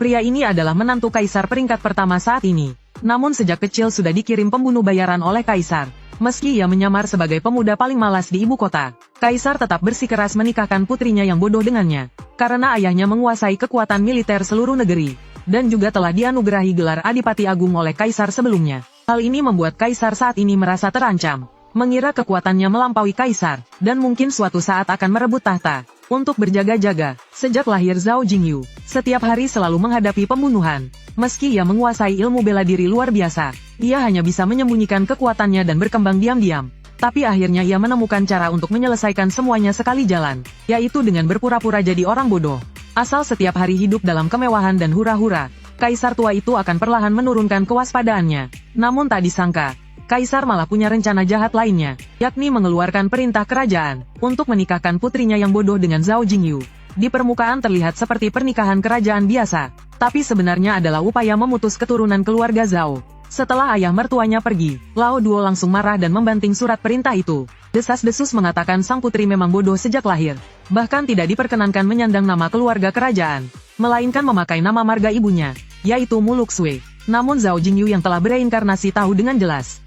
Pria ini adalah menantu kaisar peringkat pertama saat ini. Namun sejak kecil sudah dikirim pembunuh bayaran oleh kaisar. Meski ia menyamar sebagai pemuda paling malas di ibu kota, kaisar tetap bersikeras menikahkan putrinya yang bodoh dengannya. Karena ayahnya menguasai kekuatan militer seluruh negeri. Dan juga telah dianugerahi gelar Adipati Agung oleh kaisar sebelumnya. Hal ini membuat kaisar saat ini merasa terancam. Mengira kekuatannya melampaui kaisar, dan mungkin suatu saat akan merebut tahta. Untuk berjaga-jaga, sejak lahir Zhao Jingyu, setiap hari selalu menghadapi pembunuhan. Meski ia menguasai ilmu bela diri luar biasa, ia hanya bisa menyembunyikan kekuatannya dan berkembang diam-diam. Tapi akhirnya ia menemukan cara untuk menyelesaikan semuanya sekali jalan, yaitu dengan berpura-pura jadi orang bodoh. Asal setiap hari hidup dalam kemewahan dan hura-hura, kaisar tua itu akan perlahan menurunkan kewaspadaannya. Namun tak disangka, kaisar malah punya rencana jahat lainnya, yakni mengeluarkan perintah kerajaan untuk menikahkan putrinya yang bodoh dengan Zhao Jingyu. Di permukaan terlihat seperti pernikahan kerajaan biasa, tapi sebenarnya adalah upaya memutus keturunan keluarga Zhao. Setelah ayah mertuanya pergi, Lao Duo langsung marah dan membanting surat perintah itu. Desas-desus mengatakan sang putri memang bodoh sejak lahir, bahkan tidak diperkenankan menyandang nama keluarga kerajaan, melainkan memakai nama marga ibunya, yaitu Mu Luxue. Namun Zhao Jingyu yang telah bereinkarnasi tahu dengan jelas,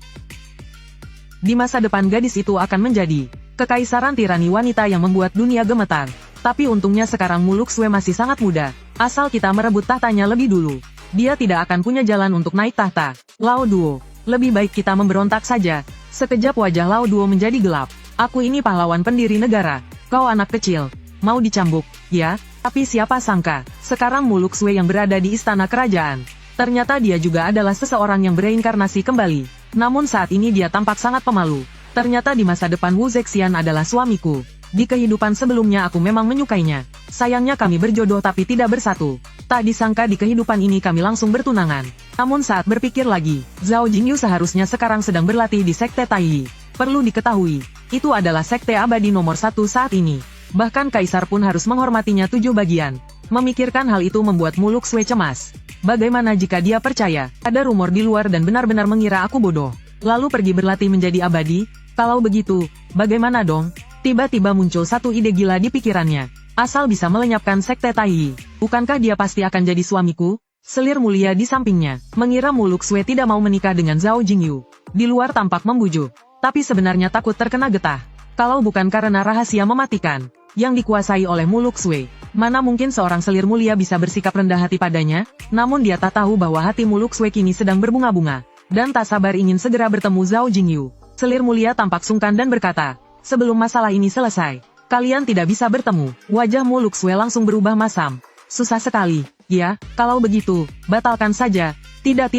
di masa depan gadis itu akan menjadi kekaisaran tirani wanita yang membuat dunia gemetar. Tapi untungnya sekarang Mu Luxue masih sangat muda, asal kita merebut tahtanya lebih dulu, dia tidak akan punya jalan untuk naik tahta. Lao Duo, lebih baik kita memberontak saja. Sekejap wajah Lao Duo menjadi gelap. Aku ini pahlawan pendiri negara, kau anak kecil, mau dicambuk, ya? Tapi siapa sangka, sekarang Mu Luxue yang berada di istana kerajaan. Ternyata dia juga adalah seseorang yang bereinkarnasi kembali. Namun saat ini dia tampak sangat pemalu. Ternyata di masa depan Wu Zexian adalah suamiku. Di kehidupan sebelumnya aku memang menyukainya. Sayangnya kami berjodoh tapi tidak bersatu. Tak disangka di kehidupan ini kami langsung bertunangan. Namun saat berpikir lagi, Zhao Jingyu seharusnya sekarang sedang berlatih di Sekte Taiyi. Perlu diketahui, itu adalah sekte abadi nomor 1 saat ini. Bahkan kaisar pun harus menghormatinya 7 bagian. Memikirkan hal itu membuat Mu Luxue cemas. Bagaimana jika dia percaya ada rumor di luar dan benar-benar mengira aku bodoh, lalu pergi berlatih menjadi abadi? Kalau begitu, bagaimana dong? Tiba-tiba muncul satu ide gila di pikirannya. Asal bisa melenyapkan Sekte Taiyi, bukankah dia pasti akan jadi suamiku? Selir mulia di sampingnya, mengira Mu Luxue tidak mau menikah dengan Zhao Jingyu. Di luar tampak membujuk, tapi sebenarnya takut terkena getah. Kalau bukan karena rahasia mematikan yang dikuasai oleh Mu Luxue, mana mungkin seorang selir mulia bisa bersikap rendah hati padanya? Namun dia tak tahu bahwa hati Mu Luxue kini sedang berbunga-bunga, dan tak sabar ingin segera bertemu Zhao Jingyu. Selir mulia tampak sungkan dan berkata, sebelum masalah ini selesai, kalian tidak bisa bertemu. Wajah Mu Luxue langsung berubah masam. Susah sekali, ya, kalau begitu, batalkan saja. Tidak,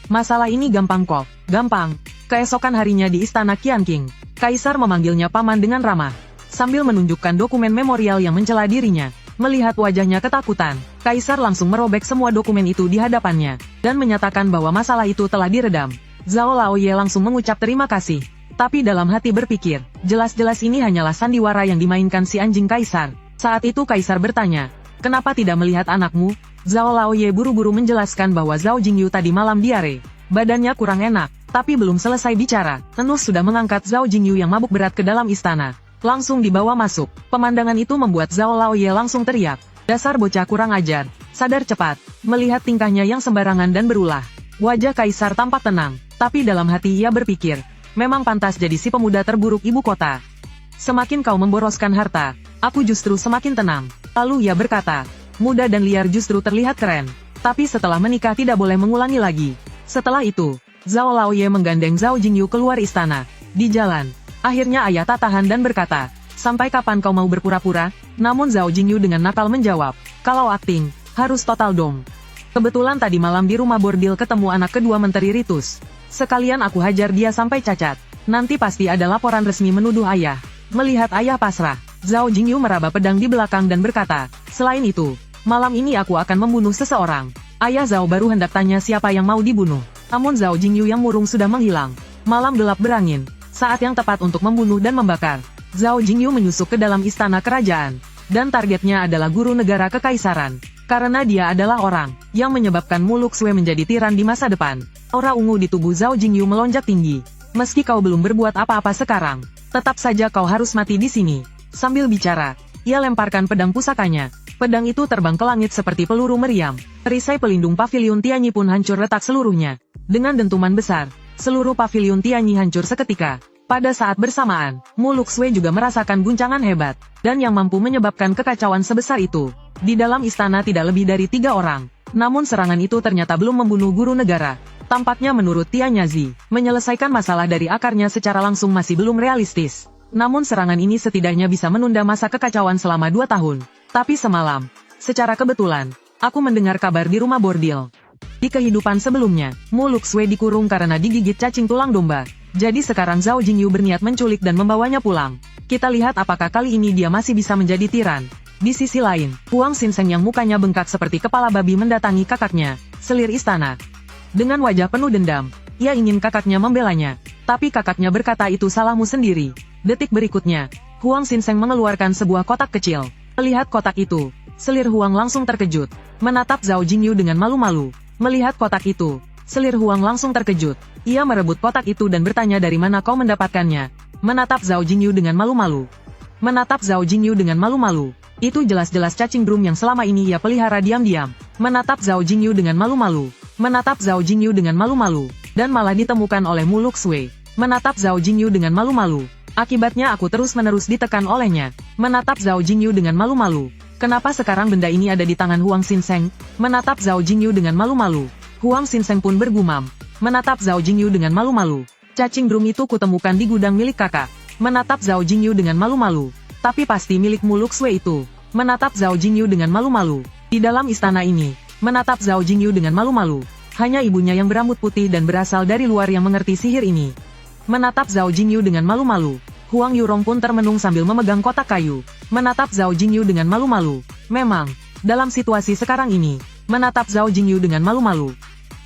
masalah ini gampang kok, gampang. Keesokan harinya di istana Qianqing, kaisar memanggilnya paman dengan ramah, sambil menunjukkan dokumen memorial yang mencela dirinya. Melihat wajahnya ketakutan, kaisar langsung merobek semua dokumen itu di hadapannya, dan menyatakan bahwa masalah itu telah diredam. Zhao Laoye langsung mengucap terima kasih. Tapi dalam hati berpikir, jelas-jelas ini hanyalah sandiwara yang dimainkan si anjing kaisar. Saat itu kaisar bertanya, kenapa tidak melihat anakmu? Zhao Laoye buru-buru menjelaskan bahwa Zhao Jingyu tadi malam diare. Badannya kurang enak, tapi belum selesai bicara, Tenus sudah mengangkat Zhao Jingyu yang mabuk berat ke dalam istana. Langsung dibawa masuk. Pemandangan itu membuat Zhao Laoye langsung teriak, dasar bocah kurang ajar, sadar cepat. Melihat tingkahnya yang sembarangan dan berulah, wajah kaisar tampak tenang, tapi dalam hati ia berpikir, memang pantas jadi si pemuda terburuk ibu kota. Semakin kau memboroskan harta, aku justru semakin tenang. Lalu ia berkata, muda dan liar justru terlihat keren. Tapi setelah menikah tidak boleh mengulangi lagi. Setelah itu, Zhao Laoye menggandeng Zhao Jingyu keluar istana. Di jalan, akhirnya ayah tak tahan dan berkata, sampai kapan kau mau berpura-pura? Namun Zhao Jingyu dengan nakal menjawab, kalau akting, harus total dong. Kebetulan tadi malam di rumah bordil ketemu anak kedua Menteri Ritus. Sekalian aku hajar dia sampai cacat. Nanti pasti ada laporan resmi menuduh ayah. Melihat ayah pasrah, Zhao Jingyu meraba pedang di belakang dan berkata, selain itu, malam ini aku akan membunuh seseorang. Ayah Zhao baru hendak tanya siapa yang mau dibunuh. Namun Zhao Jingyu yang murung sudah menghilang. Malam gelap berangin, saat yang tepat untuk membunuh dan membakar. Zhao Jingyu menyusup ke dalam istana kerajaan. Dan targetnya adalah guru negara kekaisaran. Karena dia adalah orang yang menyebabkan Mu Luxue menjadi tiran di masa depan. Aura ungu di tubuh Zhao Jingyu melonjak tinggi. Meski kau belum berbuat apa-apa sekarang, tetap saja kau harus mati di sini. Sambil bicara, ia lemparkan pedang pusakanya. Pedang itu terbang ke langit seperti peluru meriam. Perisai pelindung paviliun Tianyi pun hancur retak seluruhnya. Dengan dentuman besar, seluruh paviliun Tianyi hancur seketika. Pada saat bersamaan, Mu Luxue juga merasakan guncangan hebat, dan yang mampu menyebabkan kekacauan sebesar itu. Di dalam istana tidak lebih dari 3 orang. Namun serangan itu ternyata belum membunuh guru negara. Tampaknya menurut Tianyazi, menyelesaikan masalah dari akarnya secara langsung masih belum realistis. Namun serangan ini setidaknya bisa menunda masa kekacauan selama 2 tahun. Tapi semalam, secara kebetulan, aku mendengar kabar di rumah bordil. Di kehidupan sebelumnya, Mu Luxue dikurung karena digigit cacing tulang domba. Jadi sekarang Zhao Jingyu berniat menculik dan membawanya pulang. Kita lihat apakah kali ini dia masih bisa menjadi tiran. Di sisi lain, Huang Xinseng yang mukanya bengkak seperti kepala babi mendatangi kakaknya, selir istana. Dengan wajah penuh dendam, ia ingin kakaknya membelanya. Tapi kakaknya berkata itu salahmu sendiri. Detik berikutnya, Huang Xinseng mengeluarkan sebuah kotak kecil. Melihat kotak itu, selir Huang langsung terkejut. Menatap Zhao Jingyu dengan malu-malu. Melihat kotak itu, selir Huang langsung terkejut. Ia merebut kotak itu dan bertanya dari mana kau mendapatkannya. Menatap Zhao Jingyu dengan malu-malu. Menatap Zhao Jingyu dengan malu-malu. Itu jelas-jelas cacing drum yang selama ini ia pelihara diam-diam. Menatap Zhao Jingyu dengan malu-malu. Menatap Zhao Jingyu dengan malu-malu. Dan malah ditemukan oleh Mu Luxue. Menatap Zhao Jingyu dengan malu-malu. Akibatnya aku terus-menerus ditekan olehnya. Menatap Zhao Jingyu dengan malu-malu. Kenapa sekarang benda ini ada di tangan Huang Xinseng? Menatap Zhao Jingyu dengan malu-malu. Huang Xinseng pun bergumam. Menatap Zhao Jingyu dengan malu-malu. Cacing drum itu kutemukan di gudang milik kakak. Menatap Zhao Jingyu dengan malu-malu. Tapi pasti milik Mu Luxue itu. Menatap Zhao Jingyu dengan malu-malu. Di dalam istana ini, menatap Zhao Jingyu dengan malu-malu. Hanya ibunya yang berambut putih dan berasal dari luar yang mengerti sihir ini. Menatap Zhao Jingyu dengan malu-malu. Huang Yurong pun termenung sambil memegang kotak kayu. Menatap Zhao Jingyu dengan malu-malu. Memang, dalam situasi sekarang ini, menatap Zhao Jingyu dengan malu-malu.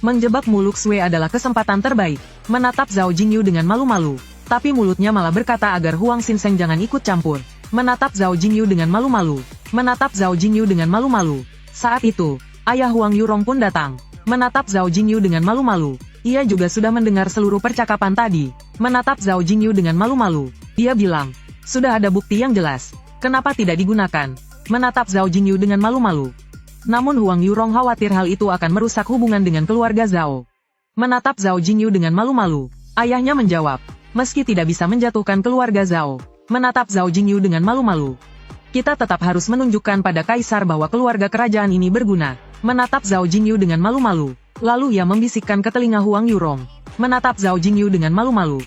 Menjebak Mu Luxue adalah kesempatan terbaik. Menatap Zhao Jingyu dengan malu-malu. Tapi mulutnya malah berkata agar Huang Xinseng jangan ikut campur. Menatap Zhao Jingyu dengan malu-malu. Menatap Zhao Jingyu dengan malu-malu. Saat itu, ayah Huang Yurong pun datang. Menatap Zhao Jingyu dengan malu-malu. Ia juga sudah mendengar seluruh percakapan tadi. Menatap Zhao Jingyu dengan malu-malu. Dia bilang, sudah ada bukti yang jelas. Kenapa tidak digunakan? Menatap Zhao Jingyu dengan malu-malu. Namun Huang Yurong khawatir hal itu akan merusak hubungan dengan keluarga Zhao. Menatap Zhao Jingyu dengan malu-malu. Ayahnya menjawab, meski tidak bisa menjatuhkan keluarga Zhao. Menatap Zhao Jingyu dengan malu-malu. Kita tetap harus menunjukkan pada kaisar bahwa keluarga kerajaan ini berguna. Menatap Zhao Jingyu dengan malu-malu. Lalu ia membisikkan ke telinga Huang Yurong. Menatap Zhao Jingyu dengan malu-malu.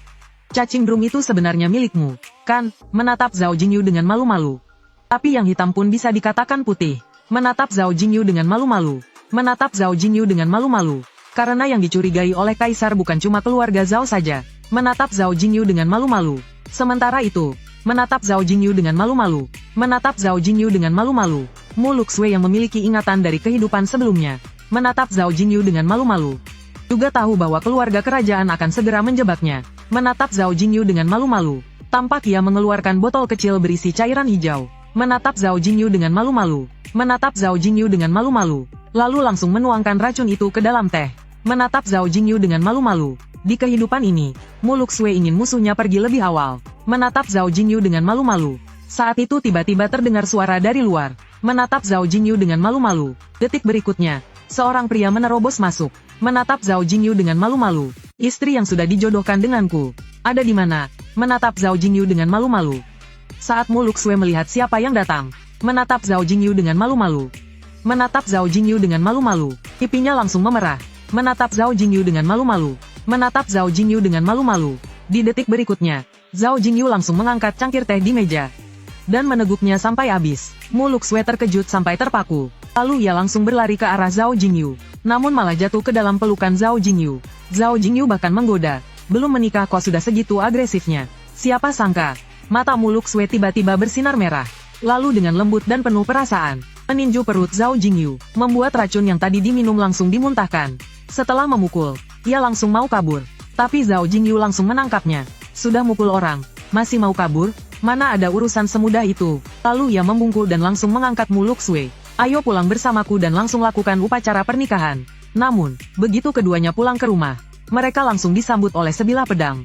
Cacing drum itu sebenarnya milikmu, kan? Menatap Zhao Jingyu dengan malu-malu. Tapi yang hitam pun bisa dikatakan putih. Menatap Zhao Jingyu dengan malu-malu. Menatap Zhao Jingyu dengan malu-malu. Karena yang dicurigai oleh kaisar bukan cuma keluarga Zhao saja. Menatap Zhao Jingyu dengan malu-malu. Sementara itu, menatap Zhao Jingyu dengan malu-malu. Menatap Zhao Jingyu dengan malu-malu. Mu Luxue yang memiliki ingatan dari kehidupan sebelumnya. Menatap Zhao Jingyu dengan malu-malu. Juga tahu bahwa keluarga kerajaan akan segera menjebaknya. Menatap Zhao Jingyu dengan malu-malu. Tampak ia mengeluarkan botol kecil berisi cairan hijau. Menatap Zhao Jingyu dengan malu-malu. Menatap Zhao Jingyu dengan malu-malu. Lalu langsung menuangkan racun itu ke dalam teh. Menatap Zhao Jingyu dengan malu-malu. Di kehidupan ini, Mu Luxue ingin musuhnya pergi lebih awal. Menatap Zhao Jingyu dengan malu-malu. Saat itu tiba-tiba terdengar suara dari luar. Menatap Zhao Jingyu dengan malu-malu. Detik berikutnya, seorang pria menerobos masuk. Menatap Zhao Jingyu dengan malu-malu. Istri yang sudah dijodohkan denganku. Ada di mana? Menatap Zhao Jingyu dengan malu-malu. Saat Mu Luxue melihat siapa yang datang, menatap Zhao Jingyu dengan malu-malu. Menatap Zhao Jingyu dengan malu-malu. Pipinya langsung memerah. Menatap Zhao Jingyu dengan malu-malu. Menatap Zhao Jingyu dengan malu-malu. Di detik berikutnya, Zhao Jingyu langsung mengangkat cangkir teh di meja dan meneguknya sampai habis. Mu Luxue terkejut sampai terpaku. Lalu ia langsung berlari ke arah Zhao Jingyu. Namun malah jatuh ke dalam pelukan Zhao Jingyu. Zhao Jingyu bahkan menggoda. Belum menikah kok sudah segitu agresifnya. Siapa sangka, mata Mu Luxue tiba-tiba bersinar merah. Lalu dengan lembut dan penuh perasaan, meninju perut Zhao Jingyu, membuat racun yang tadi diminum langsung dimuntahkan. Setelah memukul, ia langsung mau kabur. Tapi Zhao Jingyu langsung menangkapnya. Sudah mukul orang, masih mau kabur? Mana ada urusan semudah itu. Lalu ia membungkul dan langsung mengangkat Mu Luxue. Ayo pulang bersamaku dan langsung lakukan upacara pernikahan. Namun, begitu keduanya pulang ke rumah, mereka langsung disambut oleh sebilah pedang.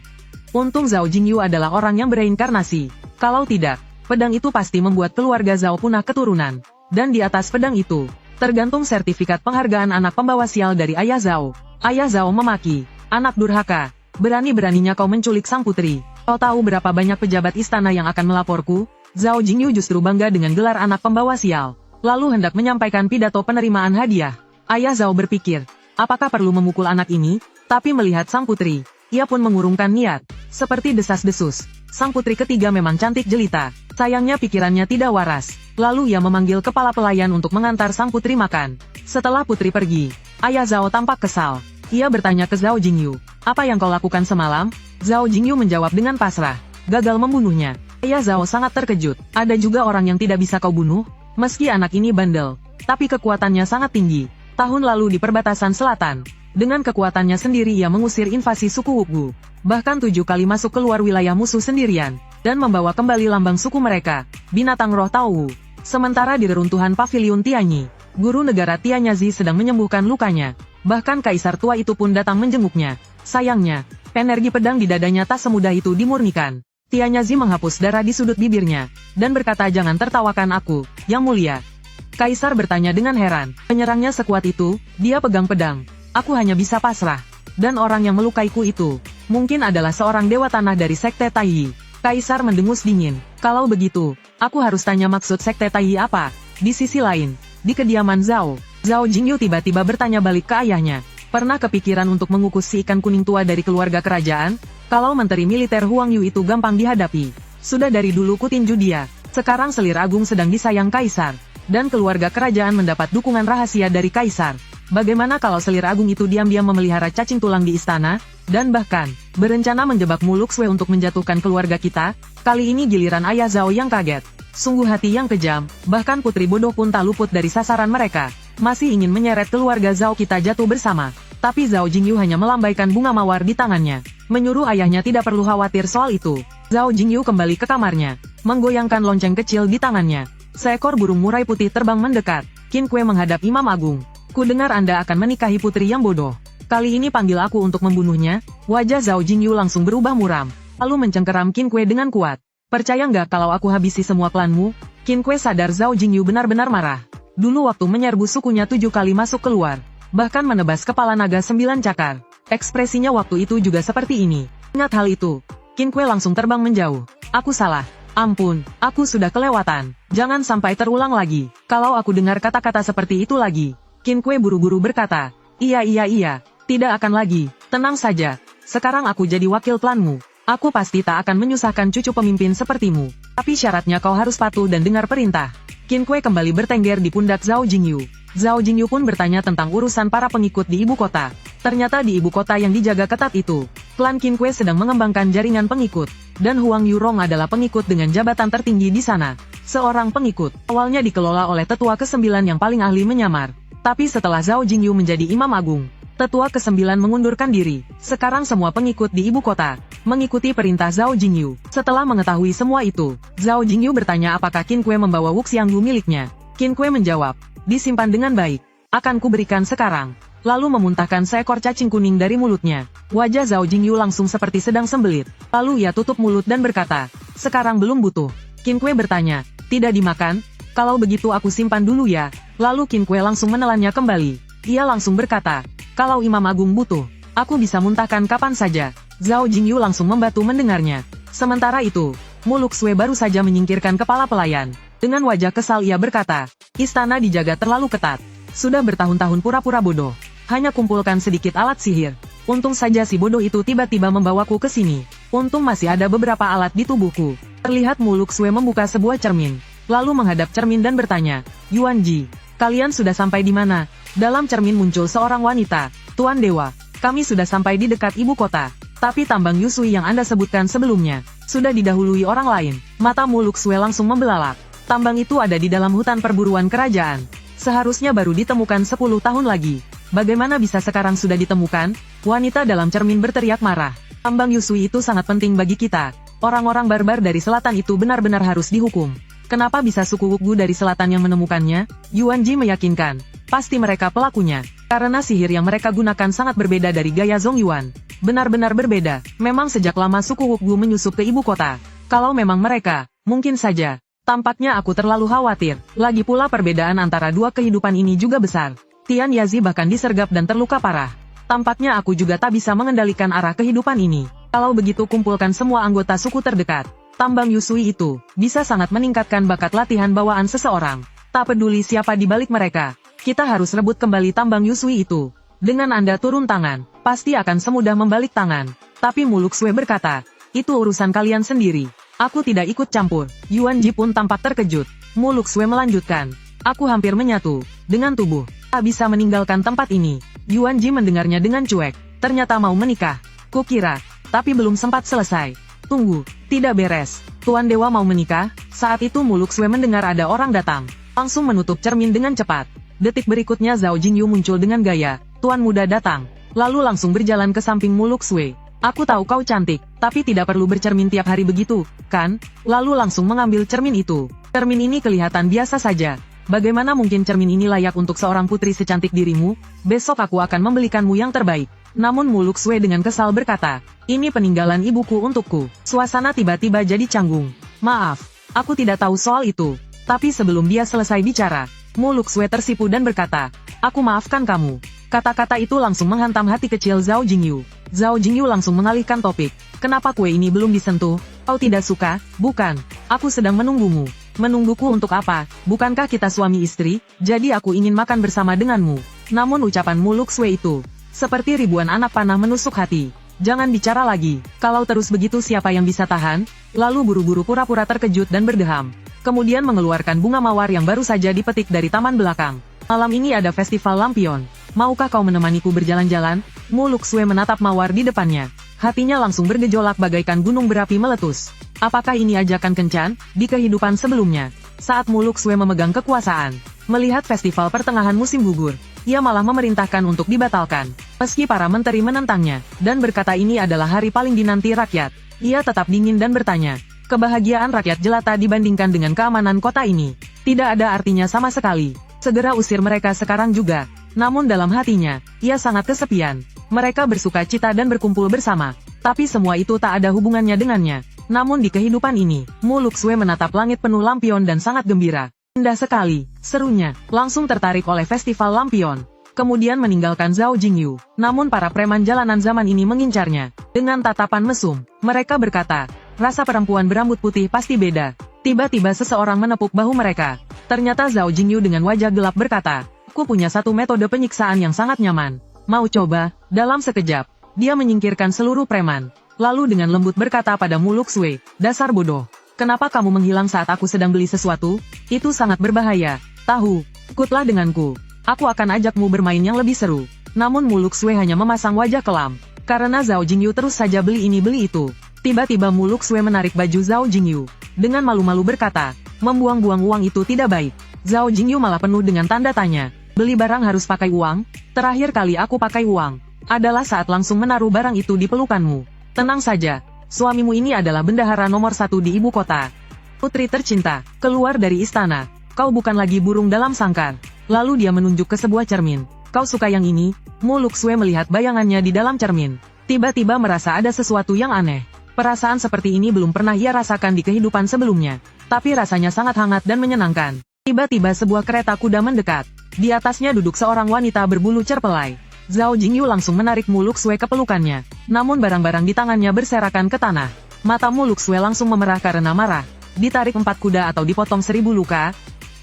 Untung Zhao Jingyu adalah orang yang bereinkarnasi. Kalau tidak, pedang itu pasti membuat keluarga Zhao punah keturunan. Dan di atas pedang itu, tergantung sertifikat penghargaan anak pembawa sial dari Ayah Zhao. Ayah Zhao memaki, "Anak durhaka, berani-beraninya kau menculik sang putri. Kau tahu berapa banyak pejabat istana yang akan melaporku?" Zhao Jingyu justru bangga dengan gelar anak pembawa sial, lalu hendak menyampaikan pidato penerimaan hadiah. Ayah Zhao berpikir, apakah perlu memukul anak ini? Tapi melihat sang putri, ia pun mengurungkan niat. Seperti desas-desus, sang putri ketiga memang cantik jelita. Sayangnya pikirannya tidak waras. Lalu ia memanggil kepala pelayan untuk mengantar sang putri makan. Setelah putri pergi, Ayah Zhao tampak kesal. Ia bertanya ke Zhao Jingyu, "Apa yang kau lakukan semalam?" Zhao Jingyu menjawab dengan pasrah, "Gagal membunuhnya." Ayah Zhao sangat terkejut. "Ada juga orang yang tidak bisa kau bunuh? Meski anak ini bandel, tapi kekuatannya sangat tinggi. Tahun lalu di perbatasan selatan, dengan kekuatannya sendiri ia mengusir invasi suku Wukgu. Bahkan 7 kali masuk keluar wilayah musuh sendirian, dan membawa kembali lambang suku mereka, binatang roh Tao Wu. Sementara di reruntuhan pavilion Tianyi, guru negara Tianyazi sedang menyembuhkan lukanya. Bahkan kaisar tua itu pun datang menjenguknya. Sayangnya, energi pedang di dadanya tak semudah itu dimurnikan." Tianyazi menghapus darah di sudut bibirnya, dan berkata, "Jangan tertawakan aku, Yang Mulia." Kaisar bertanya dengan heran, "Penyerangnya sekuat itu?" Dia pegang pedang. "Aku hanya bisa pasrah. Dan orang yang melukaiku itu, mungkin adalah seorang dewa tanah dari Sekte Taiyi." Kaisar mendengus dingin. "Kalau begitu, aku harus tanya maksud Sekte Taiyi apa?" Di sisi lain, di kediaman Zhao, Zhao Jingyu tiba-tiba bertanya balik ke ayahnya, "Pernah kepikiran untuk mengukus si ikan kuning tua dari keluarga kerajaan? Kalau menteri militer Huang Yu itu gampang dihadapi. Sudah dari dulu kutinju dia. Sekarang selir agung sedang disayang Kaisar. Dan keluarga kerajaan mendapat dukungan rahasia dari Kaisar. Bagaimana kalau selir agung itu diam-diam memelihara cacing tulang di istana? Dan bahkan, berencana menjebak Muluxue untuk menjatuhkan keluarga kita?" Kali ini giliran Ayah Zhao yang kaget. Sungguh hati yang kejam, bahkan putri bodoh pun tak luput dari sasaran mereka. Masih ingin menyeret keluarga Zhao kita jatuh bersama. Tapi Zhao Jingyu hanya melambaikan bunga mawar di tangannya, menyuruh ayahnya tidak perlu khawatir soal itu. Zhao Jingyu kembali ke kamarnya, menggoyangkan lonceng kecil di tangannya. Seekor burung murai putih terbang mendekat. "Qin Kue menghadap Imam Agung. Ku dengar Anda akan menikahi putri yang bodoh. Kali ini panggil aku untuk membunuhnya." Wajah Zhao Jingyu langsung berubah muram, lalu mencengkeram Qin Kue dengan kuat. "Percaya nggak kalau aku habisi semua klanmu?" Qin Kue sadar Zhao Jingyu benar-benar marah. Dulu waktu menyerbu sukunya 7 kali masuk keluar, bahkan menebas kepala naga 9 cakar. Ekspresinya waktu itu juga seperti ini. Ingat hal itu, Qin Kue langsung terbang menjauh. "Aku salah. Ampun, aku sudah kelewatan. Jangan sampai terulang lagi. Kalau aku dengar kata-kata seperti itu lagi." Qin Kue buru-buru berkata, Iya, tidak akan lagi. Tenang saja. Sekarang aku jadi wakil klanmu. Aku pasti tak akan menyusahkan cucu pemimpin sepertimu. Tapi syaratnya kau harus patuh dan dengar perintah." Qin Kue kembali bertengger di pundak Zhao Jingyu. Zhao Jingyu pun bertanya tentang urusan para pengikut di ibu kota. Ternyata di ibu kota yang dijaga ketat itu, klan Qin Kue sedang mengembangkan jaringan pengikut. Dan Huang Yurong adalah pengikut dengan jabatan tertinggi di sana. Seorang pengikut, awalnya dikelola oleh tetua ke-9 yang paling ahli menyamar. Tapi setelah Zhao Jingyu menjadi imam agung, tetua ke-9 mengundurkan diri. Sekarang semua pengikut di ibu kota mengikuti perintah Zhao Jingyu. Setelah mengetahui semua itu, Zhao Jingyu bertanya apakah Qin Kue membawa Wuxiangyu miliknya. Qin Kue menjawab, "Disimpan dengan baik. Akan kuberikan sekarang." Lalu memuntahkan seekor cacing kuning dari mulutnya. Wajah Zhao Jingyu langsung seperti sedang sembelit. Lalu ia tutup mulut dan berkata, "Sekarang belum butuh." Qin Kue bertanya, "Tidak dimakan? Kalau begitu aku simpan dulu ya." Lalu Qin Kue langsung menelannya kembali. Ia langsung berkata, "Kalau Imam Agung butuh, aku bisa muntahkan kapan saja." Zhao Jingyu langsung membatu mendengarnya. Sementara itu, Muluxue baru saja menyingkirkan kepala pelayan. Dengan wajah kesal ia berkata, "Istana dijaga terlalu ketat. Sudah bertahun-tahun pura-pura bodoh. Hanya kumpulkan sedikit alat sihir. Untung saja si bodoh itu tiba-tiba membawaku ke sini. Untung masih ada beberapa alat di tubuhku." Terlihat Muluxue membuka sebuah cermin, lalu menghadap cermin dan bertanya, "Yuan Ji, kalian sudah sampai di mana?" Dalam cermin muncul seorang wanita, "Tuan Dewa, kami sudah sampai di dekat ibu kota. Tapi tambang Yusui yang Anda sebutkan sebelumnya, sudah didahului orang lain." Mata Muluxue langsung membelalak. Tambang itu ada di dalam hutan perburuan kerajaan. Seharusnya baru ditemukan 10 tahun lagi. Bagaimana bisa sekarang sudah ditemukan? Wanita dalam cermin berteriak marah. "Tambang Yusui itu sangat penting bagi kita. Orang-orang barbar dari selatan itu benar-benar harus dihukum. Kenapa bisa suku Wukgu dari selatan yang menemukannya?" Yuan Ji meyakinkan, pasti mereka pelakunya. Karena sihir yang mereka gunakan sangat berbeda dari gaya Zhong Yuan. Benar-benar berbeda. Memang sejak lama suku Wukgu menyusup ke ibu kota. Kalau memang mereka, mungkin saja. Tampaknya aku terlalu khawatir. Lagi pula perbedaan antara dua kehidupan ini juga besar. Tian Yazi bahkan disergap dan terluka parah. Tampaknya aku juga tak bisa mengendalikan arah kehidupan ini. Kalau begitu kumpulkan semua anggota suku terdekat. Tambang Yusui itu bisa sangat meningkatkan bakat latihan bawaan seseorang. Tak peduli siapa di balik mereka. Kita harus rebut kembali tambang Yusui itu. Dengan Anda turun tangan, pasti akan semudah membalik tangan. Tapi Mu Luxue berkata, itu urusan kalian sendiri. Aku tidak ikut campur. Yuan Ji pun tampak terkejut. Mu Luxue melanjutkan, aku hampir menyatu dengan tubuh. Tak bisa meninggalkan tempat ini. Yuan Ji mendengarnya dengan cuek. Ternyata mau menikah. Kukira, tapi belum sempat selesai. Tunggu, tidak beres. Tuan Dewa mau menikah? Saat itu Mu Luxue mendengar ada orang datang. Langsung menutup cermin dengan cepat. Detik berikutnya Zhao Jingyu muncul dengan gaya, Tuan muda datang. Lalu langsung berjalan ke samping Mu Luxue. Aku tahu kau cantik, tapi tidak perlu bercermin tiap hari begitu, kan? Lalu langsung mengambil cermin itu. Cermin ini kelihatan biasa saja. Bagaimana mungkin cermin ini layak untuk seorang putri secantik dirimu? Besok aku akan membelikanmu yang terbaik. Namun Mu Luxue dengan kesal berkata, ini peninggalan ibuku untukku. Suasana tiba-tiba jadi canggung. Maaf, aku tidak tahu soal itu. Tapi sebelum dia selesai bicara, Mu Luxue tersipu dan berkata, aku maafkan kamu. Kata-kata itu langsung menghantam hati kecil Zhao Jingyu. Zhao Jingyu langsung mengalihkan topik. Kenapa kue ini belum disentuh? Kau tidak suka? Bukan. Aku sedang menunggumu. Menungguku untuk apa? Bukankah kita suami istri? Jadi aku ingin makan bersama denganmu. Namun ucapan Mu Luxue itu seperti ribuan anak panah menusuk hati. Jangan bicara lagi. Kalau terus begitu siapa yang bisa tahan? Lalu buru-buru pura-pura terkejut dan berdeham. Kemudian mengeluarkan bunga mawar yang baru saja dipetik dari taman belakang. Malam ini ada festival lampion. Maukah kau menemaniku berjalan-jalan? Mu Luxue menatap mawar di depannya. Hatinya langsung bergejolak bagaikan gunung berapi meletus. Apakah ini ajakan kencan? Di kehidupan sebelumnya, saat Mu Luxue memegang kekuasaan, melihat festival pertengahan musim gugur, ia malah memerintahkan untuk dibatalkan. Meski para menteri menentangnya, dan berkata ini adalah hari paling dinanti rakyat, ia tetap dingin dan bertanya, kebahagiaan rakyat jelata dibandingkan dengan keamanan kota ini tidak ada artinya sama sekali. Segera usir mereka sekarang juga. Namun dalam hatinya, ia sangat kesepian. Mereka bersuka cita dan berkumpul bersama. Tapi semua itu tak ada hubungannya dengannya. Namun di kehidupan ini, Mu Luxue menatap langit penuh lampion dan sangat gembira. Indah sekali, serunya, langsung tertarik oleh festival lampion. Kemudian meninggalkan Zhao Jingyu. Namun para preman jalanan zaman ini mengincarnya. Dengan tatapan mesum, mereka berkata, rasa perempuan berambut putih pasti beda. Tiba-tiba seseorang menepuk bahu mereka. Ternyata Zhao Jingyu dengan wajah gelap berkata, aku punya satu metode penyiksaan yang sangat nyaman. Mau coba? Dalam sekejap, dia menyingkirkan seluruh preman. Lalu dengan lembut berkata pada Mu Luxue, dasar bodoh. Kenapa kamu menghilang saat aku sedang beli sesuatu? Itu sangat berbahaya. Tahu, ikutlah denganku. Aku akan ajakmu bermain yang lebih seru. Namun Mu Luxue hanya memasang wajah kelam. Karena Zhao Jingyu terus saja beli ini beli itu. Tiba-tiba Mu Luxue menarik baju Zhao Jingyu. Dengan malu-malu berkata, membuang-buang uang itu tidak baik. Zhao Jingyu malah penuh dengan tanda tanya. Beli barang harus pakai uang? Terakhir kali aku pakai uang adalah saat langsung menaruh barang itu di pelukanmu. Tenang saja, suamimu ini adalah bendahara nomor 1 di ibu kota. Putri tercinta, keluar dari istana. Kau bukan lagi burung dalam sangkar. Lalu dia menunjuk ke sebuah cermin. Kau suka yang ini? Mu Luxue melihat bayangannya di dalam cermin. Tiba-tiba merasa ada sesuatu yang aneh. Perasaan seperti ini belum pernah ia rasakan di kehidupan sebelumnya. Tapi rasanya sangat hangat dan menyenangkan. Tiba-tiba sebuah kereta kuda mendekat. Di atasnya duduk seorang wanita berbulu cerpelai. Zhao Jingyu langsung menarik Mu Luxue ke pelukannya. Namun barang-barang di tangannya berserakan ke tanah. Mata Mu Luxue langsung memerah karena marah. Ditarik 4 kuda atau dipotong 1000 luka?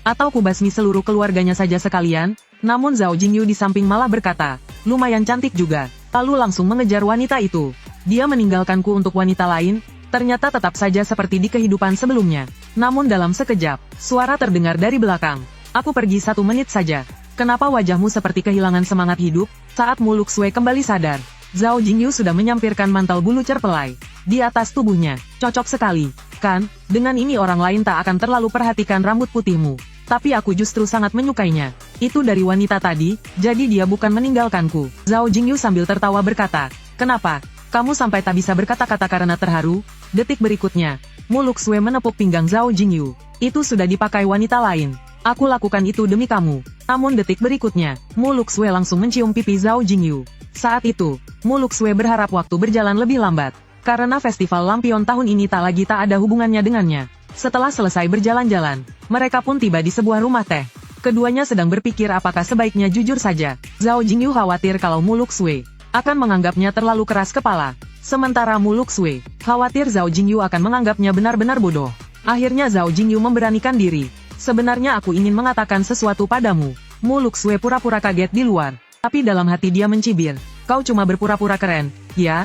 Atau kubasmi seluruh keluarganya saja sekalian? Namun Zhao Jingyu di samping malah berkata, lumayan cantik juga. Lalu langsung mengejar wanita itu. Dia meninggalkanku untuk wanita lain? Ternyata tetap saja seperti di kehidupan sebelumnya. Namun dalam sekejap, suara terdengar dari belakang. Aku pergi 1 menit saja. Kenapa wajahmu seperti kehilangan semangat hidup? Saat Mu Luxue kembali sadar, Zhao Jingyu sudah menyampirkan mantel bulu cerpelai di atas tubuhnya. Cocok sekali, kan? Dengan ini orang lain tak akan terlalu perhatikan rambut putihmu. Tapi aku justru sangat menyukainya. Itu dari wanita tadi, jadi dia bukan meninggalkanku. Zhao Jingyu sambil tertawa berkata, kenapa? Kamu sampai tak bisa berkata-kata karena terharu? Detik berikutnya, Mu Luxue menepuk pinggang Zhao Jingyu. Itu sudah dipakai wanita lain. Aku lakukan itu demi kamu. Namun detik berikutnya, Mu Luxue langsung mencium pipi Zhao Jingyu. Saat itu, Mu Luxue berharap waktu berjalan lebih lambat. Karena festival lampion tahun ini tak ada hubungannya dengannya. Setelah selesai berjalan-jalan, mereka pun tiba di sebuah rumah teh. Keduanya sedang berpikir apakah sebaiknya jujur saja. Zhao Jingyu khawatir kalau Mu Luxue akan menganggapnya terlalu keras kepala. Sementara Mu Luxue khawatir Zhao Jingyu akan menganggapnya benar-benar bodoh. Akhirnya Zhao Jingyu memberanikan diri. Sebenarnya aku ingin mengatakan sesuatu padamu. Mu Luxue pura-pura kaget di luar. Tapi dalam hati dia mencibir. Kau cuma berpura-pura keren, ya?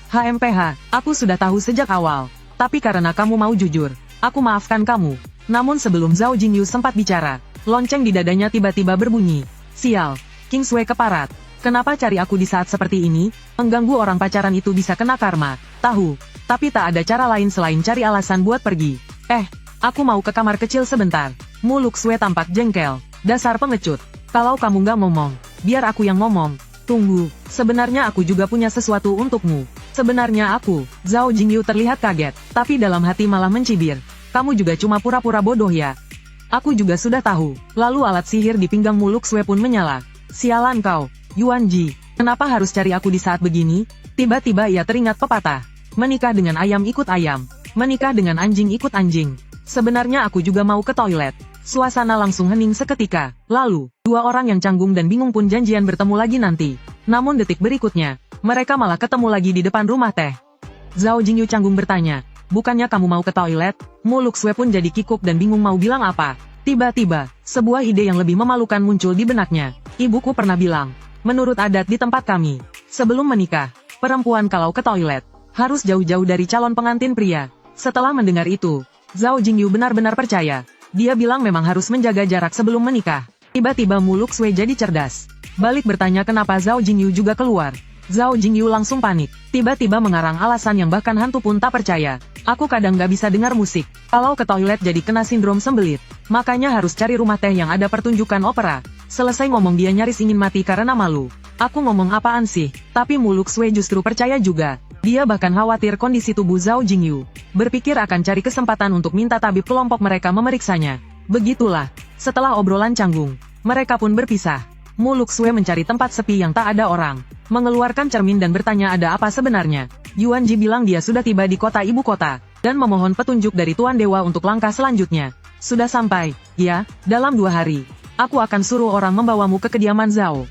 HMPH, aku sudah tahu sejak awal. Tapi karena kamu mau jujur, aku maafkan kamu. Namun sebelum Zhao Jingyu sempat bicara, lonceng di dadanya tiba-tiba berbunyi. Sial, Kingsway keparat. Kenapa cari aku di saat seperti ini? Mengganggu orang pacaran itu bisa kena karma. Tahu, tapi tak ada cara lain selain cari alasan buat pergi. Aku mau ke kamar kecil sebentar. Mu Luxue tampak jengkel. Dasar pengecut. Kalau kamu nggak ngomong, biar aku yang ngomong. Tunggu, sebenarnya aku juga punya sesuatu untukmu. Sebenarnya aku, Zhao Jingyu terlihat kaget, tapi dalam hati malah mencibir. Kamu juga cuma pura-pura bodoh ya? Aku juga sudah tahu. Lalu alat sihir di pinggang Mu Luxue pun menyala. Sialan kau, Yuan Ji. Kenapa harus cari aku di saat begini? Tiba-tiba ia teringat pepatah. Menikah dengan ayam ikut ayam. Menikah dengan anjing ikut anjing. Sebenarnya aku juga mau ke toilet. Suasana langsung hening seketika. Lalu, dua orang yang canggung dan bingung pun janjian bertemu lagi nanti. Namun detik berikutnya, mereka malah ketemu lagi di depan rumah teh. Zhao Jingyu canggung bertanya, bukannya kamu mau ke toilet? Mu Luxue pun jadi kikuk dan bingung mau bilang apa. Tiba-tiba, sebuah ide yang lebih memalukan muncul di benaknya. Ibuku pernah bilang, menurut adat di tempat kami, sebelum menikah, perempuan kalau ke toilet, harus jauh-jauh dari calon pengantin pria. Setelah mendengar itu, Zhao Jingyu benar-benar percaya. Dia bilang memang harus menjaga jarak sebelum menikah. Tiba-tiba Mu Luxue jadi cerdas. Balik bertanya kenapa Zhao Jingyu juga keluar. Zhao Jingyu langsung panik. Tiba-tiba mengarang alasan yang bahkan hantu pun tak percaya. Aku kadang gak bisa dengar musik. Kalau ke toilet jadi kena sindrom sembelit. Makanya harus cari rumah teh yang ada pertunjukan opera. Selesai ngomong dia nyaris ingin mati karena malu. Aku ngomong apaan sih? Tapi Mu Luxue justru percaya juga. Dia bahkan khawatir kondisi tubuh Zhao Jingyu. Berpikir akan cari kesempatan untuk minta tabib kelompok mereka memeriksanya. Begitulah. Setelah obrolan canggung, mereka pun berpisah. Mu Luxue mencari tempat sepi yang tak ada orang. Mengeluarkan cermin dan bertanya ada apa sebenarnya. Yuan Ji bilang dia sudah tiba di kota ibu kota. Dan memohon petunjuk dari Tuan Dewa untuk langkah selanjutnya. Sudah sampai, ya, dalam 2 hari. Aku akan suruh orang membawamu ke kediaman Zhao.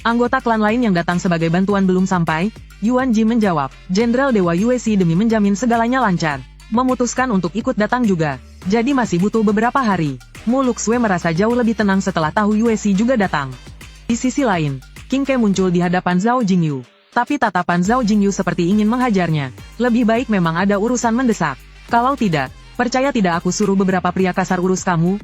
Anggota klan lain yang datang sebagai bantuan belum sampai? Yuan Ji menjawab, Jenderal Dewa Yuesi demi menjamin segalanya lancar, memutuskan untuk ikut datang juga. Jadi masih butuh beberapa hari. Mu Luxue merasa jauh lebih tenang setelah tahu Yuesi juga datang. Di sisi lain, King Ke muncul di hadapan Zhao Jingyu. Tapi tatapan Zhao Jingyu seperti ingin menghajarnya. Lebih baik memang ada urusan mendesak. Kalau tidak, percaya tidak aku suruh beberapa pria kasar urus kamu?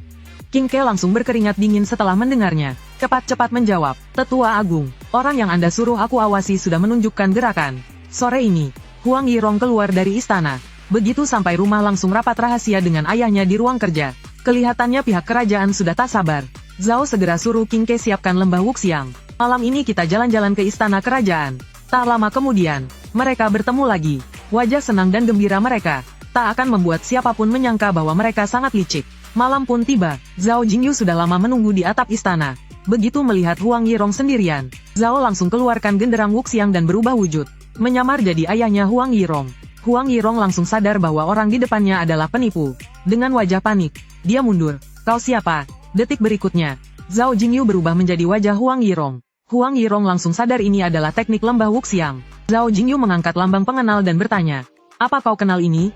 King Ke langsung berkeringat dingin setelah mendengarnya. Cepat-cepat menjawab, Tetua Agung, orang yang Anda suruh aku awasi sudah menunjukkan gerakan. Sore ini, Huang Yirong keluar dari istana. Begitu sampai rumah langsung rapat rahasia dengan ayahnya di ruang kerja. Kelihatannya pihak kerajaan sudah tak sabar. Zhao segera suruh King Ke siapkan lembah Wuxiang. Malam ini kita jalan-jalan ke istana kerajaan. Tak lama kemudian, mereka bertemu lagi. Wajah senang dan gembira mereka tak akan membuat siapapun menyangka bahwa mereka sangat licik. Malam pun tiba, Zhao Jingyu sudah lama menunggu di atap istana. Begitu melihat Huang Yirong sendirian, Zhao langsung keluarkan genderang Wuxiang dan berubah wujud. Menyamar jadi ayahnya Huang Yirong. Huang Yirong langsung sadar bahwa orang di depannya adalah penipu. Dengan wajah panik, dia mundur. Kau siapa? Detik berikutnya, Zhao Jingyu berubah menjadi wajah Huang Yirong. Huang Yirong langsung sadar ini adalah teknik lembah Wuxiang. Zhao Jingyu mengangkat lambang pengenal dan bertanya, apa kau kenal ini?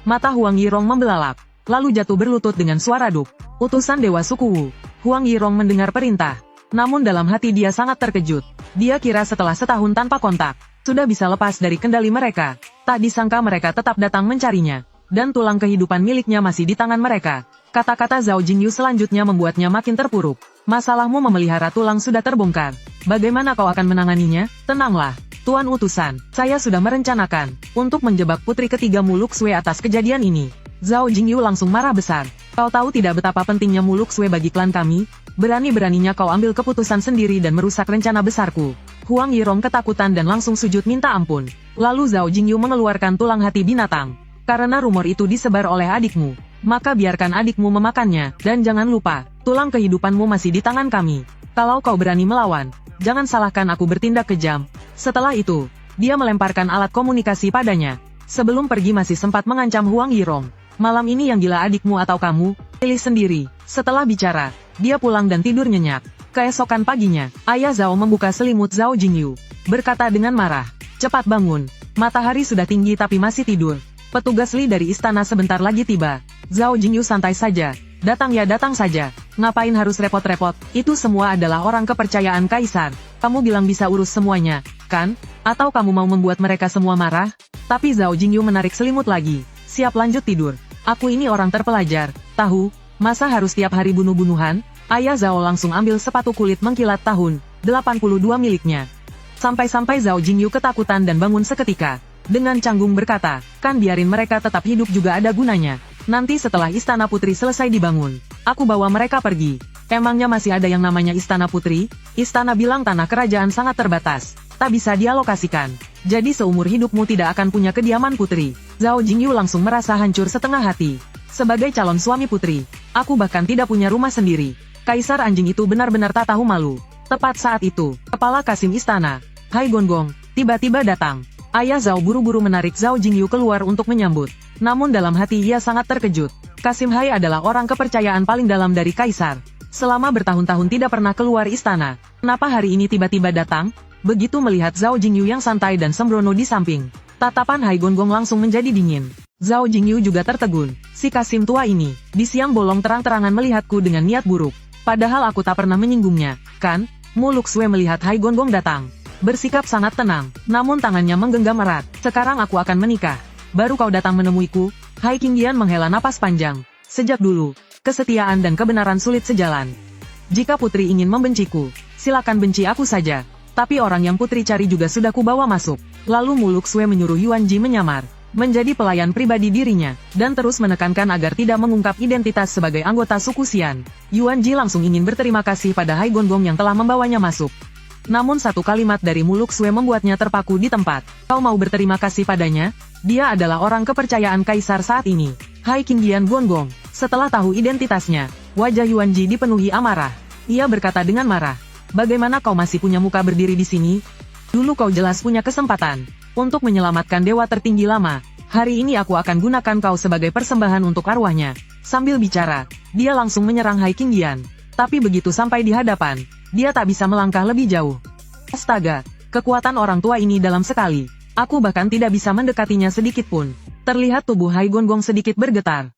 Mata Huang Yirong membelalak. Lalu jatuh berlutut dengan suara duk. Utusan Dewa Suku Wu. Huang Yirong mendengar perintah. Namun dalam hati dia sangat terkejut. Dia kira setelah setahun tanpa kontak, sudah bisa lepas dari kendali mereka. Tak disangka mereka tetap datang mencarinya. Dan tulang kehidupan miliknya masih di tangan mereka. Kata-kata Zhao Jingyu selanjutnya membuatnya makin terpuruk. Masalahmu memelihara tulang sudah terbongkar. Bagaimana kau akan menanganinya? Tenanglah, Tuan Utusan. Saya sudah merencanakan untuk menjebak putri ketiga Mu Luxue atas kejadian ini. Zhao Jingyu langsung marah besar. Kau tahu tidak betapa pentingnya Mu Luxue bagi klan kami? Berani-beraninya kau ambil keputusan sendiri dan merusak rencana besarku. Huang Yirong ketakutan dan langsung sujud minta ampun. Lalu Zhao Jingyu mengeluarkan tulang hati binatang. Karena rumor itu disebar oleh adikmu, maka biarkan adikmu memakannya. Dan jangan lupa, tulang kehidupanmu masih di tangan kami. Kalau kau berani melawan, jangan salahkan aku bertindak kejam. Setelah itu, dia melemparkan alat komunikasi padanya. Sebelum pergi masih sempat mengancam Huang Yirong. Malam ini yang gila adikmu atau kamu? Pilih sendiri. Setelah bicara, dia pulang dan tidur nyenyak. Keesokan paginya, ayah Zhao membuka selimut Zhao Jingyu. Berkata dengan marah, cepat bangun. Matahari sudah tinggi tapi masih tidur. Petugas Li dari istana sebentar lagi tiba. Zhao Jingyu santai saja. Datang ya datang saja. Ngapain harus repot-repot? Itu semua adalah orang kepercayaan Kaisar. Kamu bilang bisa urus semuanya, kan? Atau kamu mau membuat mereka semua marah? Tapi Zhao Jingyu menarik selimut lagi. Siap lanjut tidur. Aku ini orang terpelajar. Tahu, masa harus tiap hari bunuh-bunuhan? Ayah Zhao langsung ambil sepatu kulit mengkilat tahun 82 miliknya. Sampai-sampai Zhao Jingyu ketakutan dan bangun seketika. Dengan canggung berkata, kan biarin mereka tetap hidup juga ada gunanya. Nanti setelah Istana Putri selesai dibangun, aku bawa mereka pergi. Emangnya masih ada yang namanya Istana Putri? Istana bilang tanah kerajaan sangat terbatas. Tak bisa dialokasikan. Jadi seumur hidupmu tidak akan punya kediaman putri. Zhao Jingyu langsung merasa hancur setengah hati. Sebagai calon suami putri, aku bahkan tidak punya rumah sendiri. Kaisar anjing itu benar-benar tak tahu malu. Tepat saat itu, kepala Kasim istana, Hai Gonggong, tiba-tiba datang. Ayah Zhao buru-buru menarik Zhao Jingyu keluar untuk menyambut. Namun dalam hati ia sangat terkejut. Kasim Hai adalah orang kepercayaan paling dalam dari Kaisar. Selama bertahun-tahun tidak pernah keluar istana. Kenapa hari ini tiba-tiba datang? Begitu melihat Zhao Jingyu yang santai dan sembrono di samping, tatapan Hai Gonggong langsung menjadi dingin. Zhao Jingyu juga tertegun. Si Kasim tua ini, di siang bolong terang-terangan melihatku dengan niat buruk. Padahal aku tak pernah menyinggungnya, kan? Mu Luxue melihat Hai Gonggong datang. Bersikap sangat tenang, namun tangannya menggenggam erat. Sekarang aku akan menikah. Baru kau datang menemuiku? Hai Qingdian menghela napas panjang. Sejak dulu, kesetiaan dan kebenaran sulit sejalan. Jika putri ingin membenciku, silakan benci aku saja. Tapi orang yang putri cari juga sudah kubawa masuk. Lalu Mu Luxue menyuruh Yuan Ji menyamar menjadi pelayan pribadi dirinya, dan terus menekankan agar tidak mengungkap identitas sebagai anggota suku Xian. Yuan Ji langsung ingin berterima kasih pada Hai Gonggong yang telah membawanya masuk. Namun satu kalimat dari Mu Luxue membuatnya terpaku di tempat. Kau mau berterima kasih padanya? Dia adalah orang kepercayaan Kaisar saat ini. Hai Qingdian Gonggong. Setelah tahu identitasnya, wajah Yuan Ji dipenuhi amarah. Ia berkata dengan marah, bagaimana kau masih punya muka berdiri di sini? Dulu kau jelas punya kesempatan untuk menyelamatkan dewa tertinggi lama. Hari ini aku akan gunakan kau sebagai persembahan untuk arwahnya. Sambil bicara, dia langsung menyerang Hai Qingdian. Tapi begitu sampai di hadapan, dia tak bisa melangkah lebih jauh. Astaga, kekuatan orang tua ini dalam sekali. Aku bahkan tidak bisa mendekatinya sedikit pun. Terlihat tubuh Hai Gonggong sedikit bergetar.